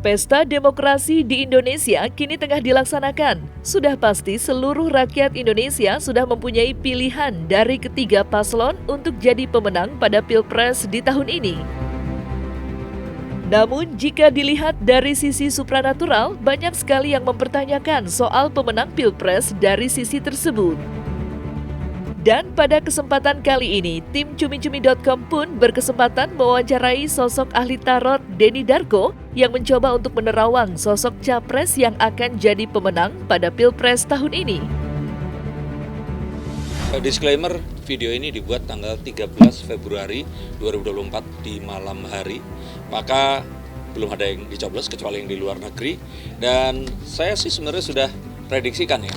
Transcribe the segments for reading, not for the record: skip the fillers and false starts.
Pesta demokrasi di Indonesia kini tengah dilaksanakan. Sudah pasti seluruh rakyat Indonesia sudah mempunyai pilihan dari ketiga paslon untuk jadi pemenang pada Pilpres di tahun ini. Namun jika dilihat dari sisi supranatural, banyak sekali yang mempertanyakan soal pemenang Pilpres dari sisi tersebut. Dan pada kesempatan kali ini, tim Cumi-Cumi.com pun berkesempatan mewawancarai sosok ahli tarot Denny Darko yang mencoba untuk menerawang sosok capres yang akan jadi pemenang pada Pilpres tahun ini. Disclaimer, video ini dibuat tanggal 13 Februari 2024 di malam hari, maka belum ada yang dicoblos kecuali yang di luar negeri, dan saya sih sebenarnya sudah prediksikan ya.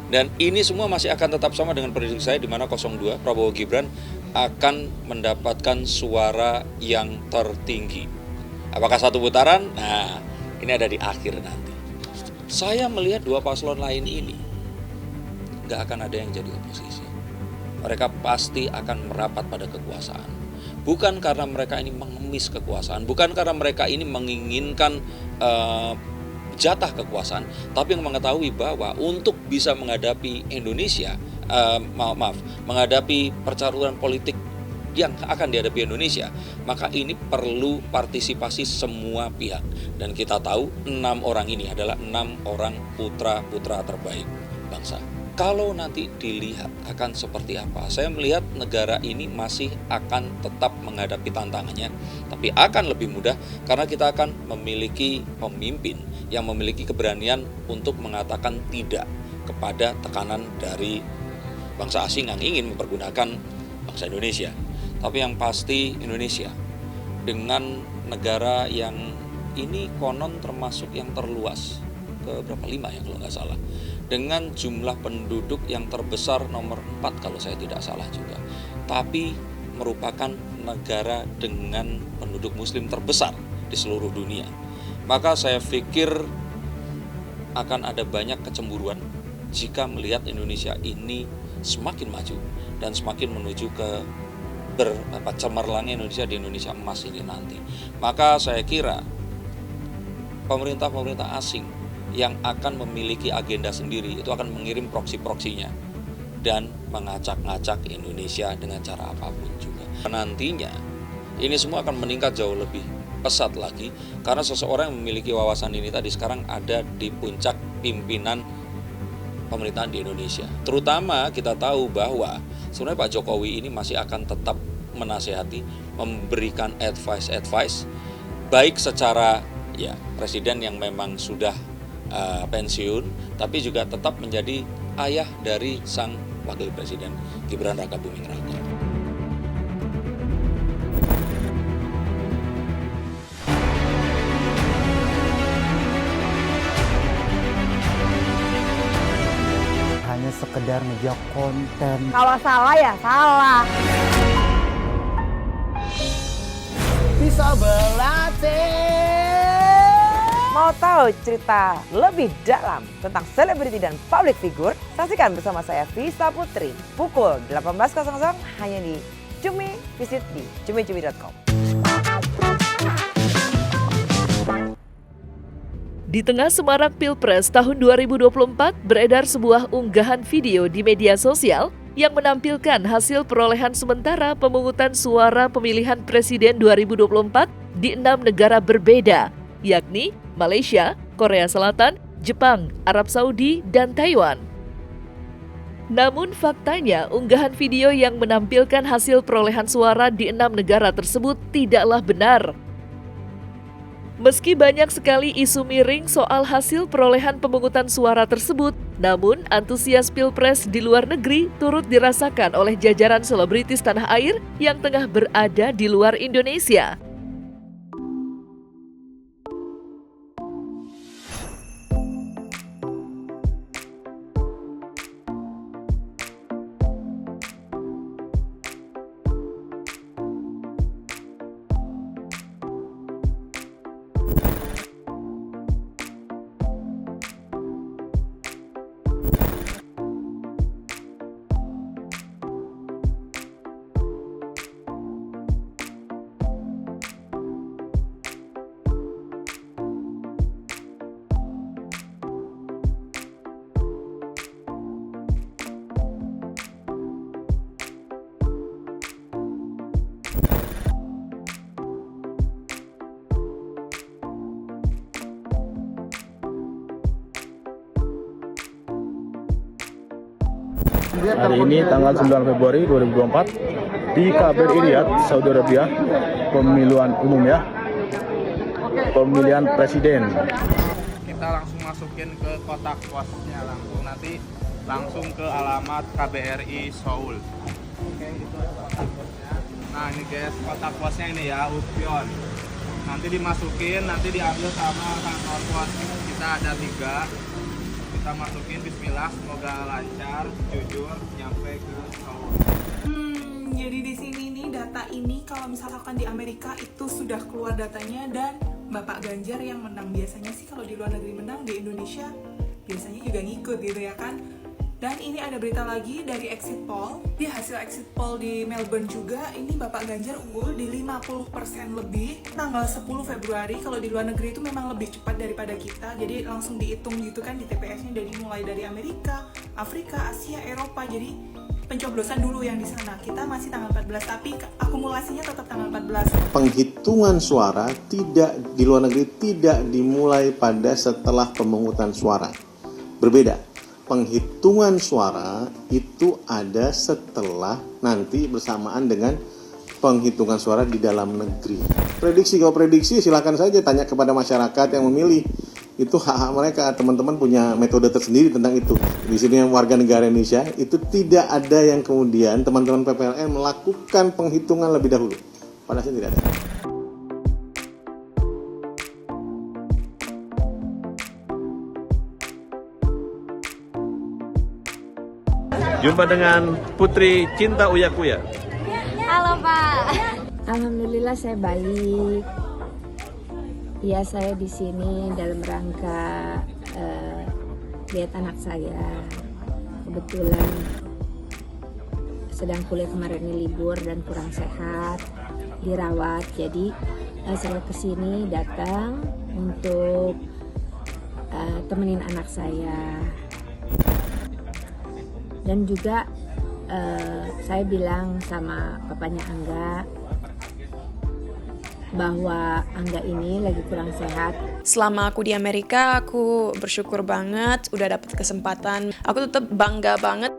Dan ini semua masih akan tetap sama dengan prediksi saya, di mana 02 Prabowo Gibran akan mendapatkan suara yang tertinggi. Apakah satu putaran? Nah, ini ada di akhir nanti. Saya melihat dua paslon lain ini nggak akan ada yang jadi oposisi. Mereka pasti akan merapat pada kekuasaan. Bukan karena mereka ini mengemis kekuasaan, bukan karena mereka ini menginginkan jatah kekuasaan, tapi yang mengetahui bahwa untuk bisa menghadapi Indonesia, menghadapi percaruan politik yang akan dihadapi Indonesia, maka ini perlu partisipasi semua pihak. Dan kita tahu 6 orang ini adalah 6 orang putra-putra terbaik bangsa. Kalau nanti dilihat akan seperti apa, saya melihat negara ini masih akan tetap menghadapi tantangannya, tapi akan lebih mudah karena kita akan memiliki pemimpin yang memiliki keberanian untuk mengatakan tidak kepada tekanan dari bangsa asing yang ingin mempergunakan bangsa Indonesia. Tapi yang pasti Indonesia dengan negara yang ini konon termasuk yang terluas, ke berapa 5 ya kalau nggak salah, dengan jumlah penduduk yang terbesar nomor 4 kalau saya tidak salah juga, tapi merupakan negara dengan penduduk muslim terbesar di seluruh dunia. Maka saya pikir akan ada banyak kecemburuan jika melihat Indonesia ini semakin maju dan semakin menuju ke cemerlangnya Indonesia di Indonesia emas ini nanti. Maka saya kira pemerintah-pemerintah asing yang akan memiliki agenda sendiri itu akan mengirim proksi-proksinya dan mengacak-ngacak Indonesia dengan cara apapun juga. Nantinya ini semua akan meningkat jauh lebih pesat lagi karena seseorang yang memiliki wawasan ini tadi sekarang ada di puncak pimpinan pemerintahan di Indonesia. Terutama kita tahu bahwa sebenarnya Pak Jokowi ini masih akan tetap menasehati, memberikan advice baik secara ya presiden yang memang sudah pensiun, tapi juga tetap menjadi ayah dari sang wakil presiden Gibran Rakabuming Raka. Hanya sekedar ngejak konten. Kalau salah ya salah. Bisa berlatih. Mau tahu cerita lebih dalam tentang selebriti dan public figure? Saksikan bersama saya Vista Putri pukul 18.00 hanya di Cumi. Visit di Cumi-Cumi.com. Di tengah semarak Pilpres tahun 2024, beredar sebuah unggahan video di media sosial yang menampilkan hasil perolehan sementara pemungutan suara pemilihan presiden 2024 di 6 negara berbeda, yakni Malaysia, Korea Selatan, Jepang, Arab Saudi, dan Taiwan. Namun faktanya, unggahan video yang menampilkan hasil perolehan suara di 6 negara tersebut tidaklah benar. Meski banyak sekali isu miring soal hasil perolehan pemungutan suara tersebut, namun antusias Pilpres di luar negeri turut dirasakan oleh jajaran selebritis tanah air yang tengah berada di luar Indonesia. Hari ini tanggal 9 Februari 2024 di KBRI Riyadh, Saudi Arabia, pemilihan umum ya, pemilihan presiden. Kita langsung masukin ke kotak posnya langsung, nanti langsung ke alamat KBRI Seoul. Oke, itu kotak posnya. Nah ini guys, kotak posnya ini ya, Upion. Nanti dimasukin, nanti diambil sama kantor pos. Kita ada 3. Kita masukin, bismillah, semoga lancar, jujur, nyampe ke Seoul. Jadi di sini nih data ini kalau misalkan di Amerika itu sudah keluar datanya dan Bapak Ganjar yang menang. Biasanya sih kalau di luar negeri menang, di Indonesia biasanya juga ngikut gitu ya kan. Dan ini ada berita lagi dari exit poll. Di hasil exit poll di Melbourne juga, ini Bapak Ganjar unggul di 50% lebih. Tanggal 10 Februari, kalau di luar negeri itu memang lebih cepat daripada kita. Jadi langsung dihitung gitu kan di TPS-nya, dari mulai dari Amerika, Afrika, Asia, Eropa. Jadi pencoblosan dulu yang di sana. Kita masih tanggal 14, tapi akumulasinya tetap tanggal 14. Penghitungan suara tidak di luar negeri tidak dimulai pada setelah pemungutan suara. Berbeda. Penghitungan suara itu ada setelah nanti bersamaan dengan penghitungan suara di dalam negeri. Kalau prediksi silakan saja tanya kepada masyarakat yang memilih. Itu hak-hak mereka, teman-teman punya metode tersendiri tentang itu. Di sini yang warga negara Indonesia itu tidak ada yang kemudian teman-teman PPLN melakukan penghitungan lebih dahulu. Padahal tidak ada. Jumpa dengan Putri Cinta Uya Kuya. Halo Pak. Alhamdulillah saya baik. Ya saya di sini dalam rangka lihat anak saya. Kebetulan sedang kuliah kemarin ini libur dan kurang sehat, dirawat. Jadi saya kesini datang untuk temenin anak saya. Dan juga saya bilang sama papanya Angga bahwa Angga ini lagi kurang sehat. Selama aku di Amerika, aku bersyukur banget udah dapet kesempatan. Aku tetap bangga banget